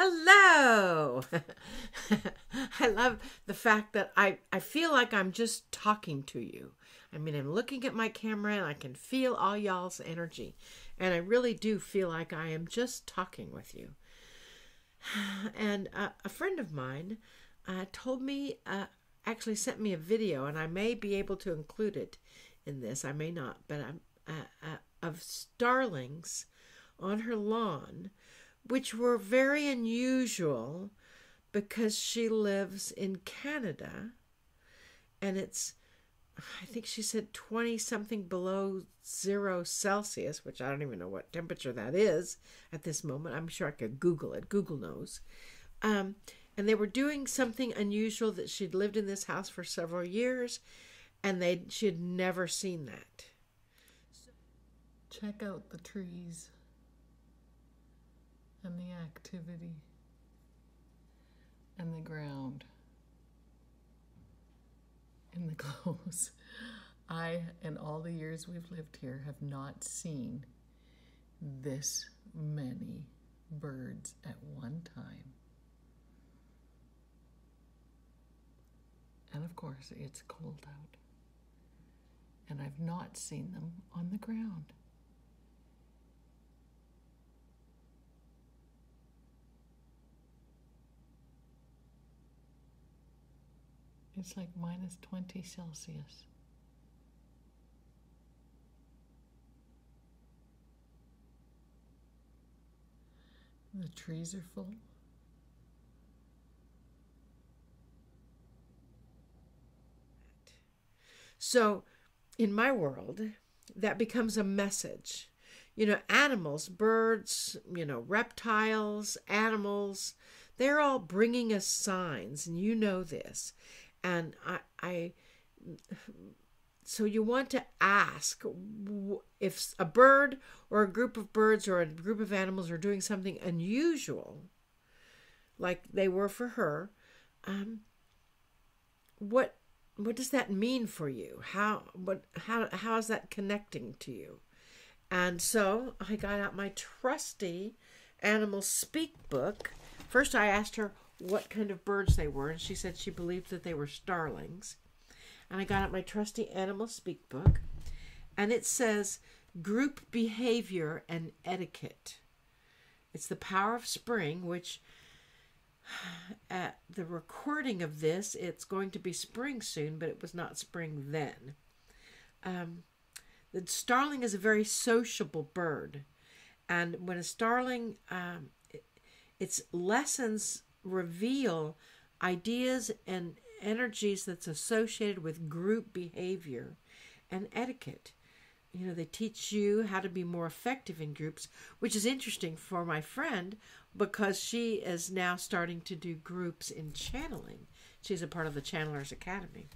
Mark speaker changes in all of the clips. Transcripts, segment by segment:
Speaker 1: Hello! I love the fact that I feel like I'm just talking to you. I mean, I'm looking at my camera and I can feel all y'all's energy. And I really do feel like I am just talking with you. And a friend of mine told me, actually sent me a video, and I may be able to include it in this. I may not, but of starlings on her lawn, which were very unusual because she lives in Canada, and it's, I think she said 20 something below 0 Celsius, which I don't even know what temperature that is at this moment. I'm sure I could Google it. Google knows. And they were doing something unusual, that she'd lived in this house for several years, and she had never seen that.
Speaker 2: Check out the trees and the activity and the ground and the clothes. I, in all the years we've lived here, have not seen this many birds at one time. And of course, it's cold out. And I've not seen them on the ground. It's like minus 20 Celsius. The trees are full.
Speaker 1: So in my world, that becomes a message. You know, animals, birds, you know, reptiles, animals, they're all bringing us signs, and you know this. And so you want to ask if a bird or a group of birds or a group of animals are doing something unusual, like they were for her. What does that mean for you? How is that connecting to you? And so I got out my trusty Animal Speak book. First I asked her what kind of birds they were, and she said she believed that they were starlings. And I got out my trusty Animal Speak book, and it says group behavior and etiquette. It's the power of spring, which at the recording of this, it's going to be spring soon, but it was not spring then. The starling is a very sociable bird, and when a starling, its lessons reveal ideas and energies that's associated with group behavior and etiquette. You know, they teach you how to be more effective in groups, which is interesting for my friend because she is now starting to do groups in channeling. She's a part of the Channelers Academy.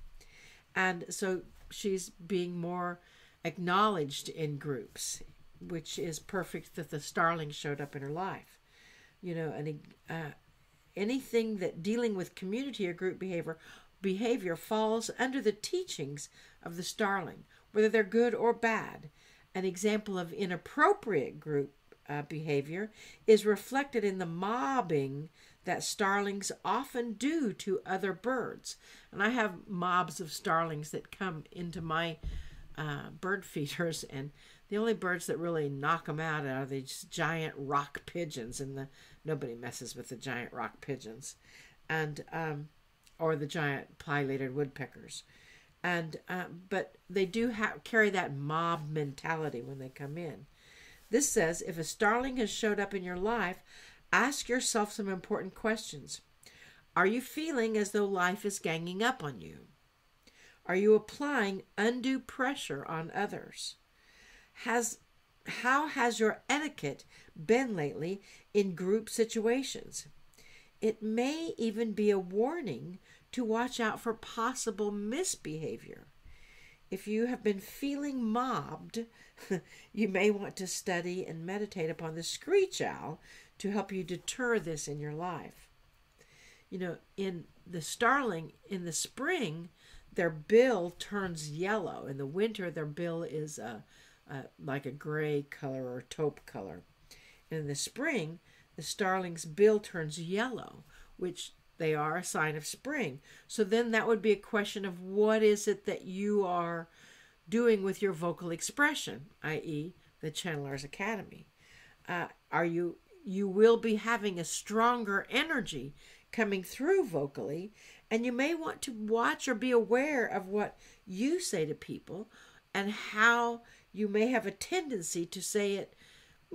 Speaker 1: And so she's being more acknowledged in groups, which is perfect that the starling showed up in her life. You know, and anything that dealing with community or group behavior falls under the teachings of the starling, whether they're good or bad. An example of inappropriate group behavior is reflected in the mobbing that starlings often do to other birds. And I have mobs of starlings that come into my bird feeders, and the only birds that really knock them out are these giant rock pigeons, and nobody messes with the giant rock pigeons, and or the giant pileated woodpeckers. And but they do carry that mob mentality when they come in. This says, if a starling has showed up in your life, ask yourself some important questions. Are you feeling as though life is ganging up on you? Are you applying undue pressure on others? How has your etiquette been lately in group situations? It may even be a warning to watch out for possible misbehavior. If you have been feeling mobbed, you may want to study and meditate upon the screech owl to help you deter this in your life. You know, in the starling, in the spring, their bill turns yellow. In the winter, their bill is like a gray color or taupe color. And in the spring, the starling's bill turns yellow, which they are a sign of spring. So then that would be a question of what is it that you are doing with your vocal expression, i.e. the Channelers Academy. You will be having a stronger energy coming through vocally, and you may want to watch or be aware of what you say to people and how you may have a tendency to say it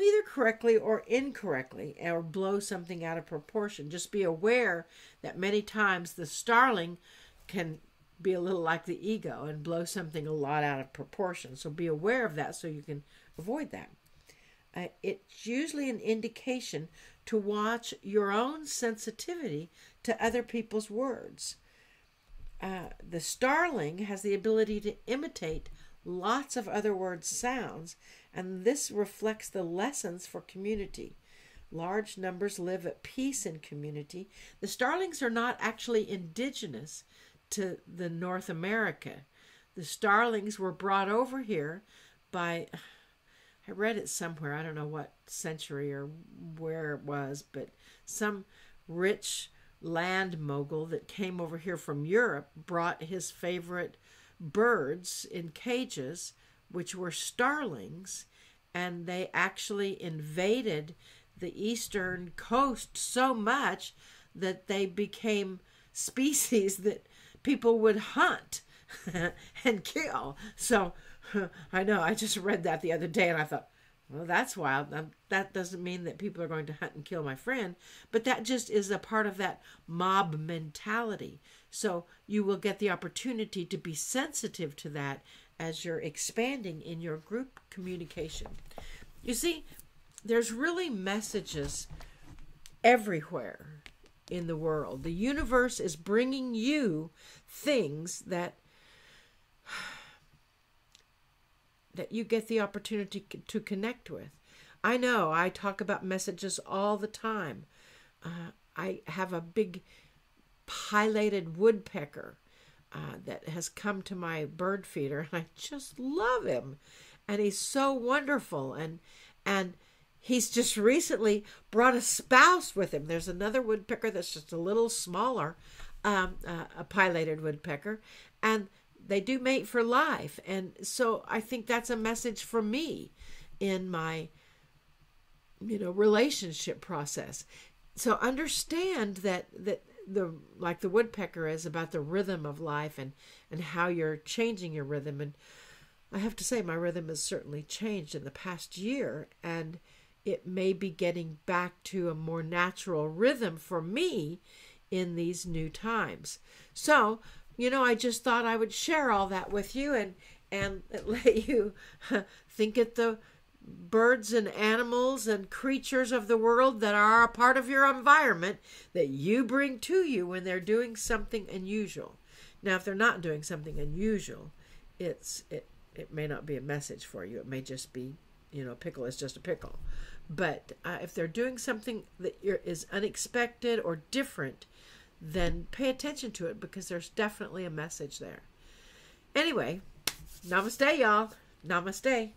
Speaker 1: either correctly or incorrectly or blow something out of proportion. Just be aware that many times the starling can be a little like the ego and blow something a lot out of proportion. So be aware of that so you can avoid that. It's usually an indication to watch your own sensitivity to other people's words. The starling has the ability to imitate lots of other words' sounds, and this reflects the lessons for community. Large numbers live at peace in community. The starlings are not actually indigenous to the North America. The starlings were brought over here by, I read it somewhere, I don't know what century or where it was, but some rich land mogul that came over here from Europe brought his favorite birds in cages, which were starlings, and they actually invaded the eastern coast so much that they became species that people would hunt and kill. So I know, I just read that the other day and I thought, well, that's wild. That doesn't mean that people are going to hunt and kill my friend, but that just is a part of that mob mentality. So you will get the opportunity to be sensitive to that as you're expanding in your group communication. You see, there's really messages everywhere in the world. The universe is bringing you things that you get the opportunity to connect with. I know I talk about messages all the time. I have a big pileated woodpecker that has come to my bird feeder, and I just love him. And he's so wonderful. And he's just recently brought a spouse with him. There's another woodpecker that's just a little smaller, a pileated woodpecker, and they do mate for life. And so I think that's a message for me in my, relationship process. So understand that the like the woodpecker is about the rhythm of life and how you're changing your rhythm. And I have to say my rhythm has certainly changed in the past year, and it may be getting back to a more natural rhythm for me in these new times. So, I just thought I would share all that with you and let you think at the birds and animals and creatures of the world that are a part of your environment that you bring to you when they're doing something unusual. Now, if they're not doing something unusual, it may not be a message for you. It may just be, pickle is just a pickle. But if they're doing something that is unexpected or different, then pay attention to it, because there's definitely a message there. Anyway, namaste, y'all. Namaste.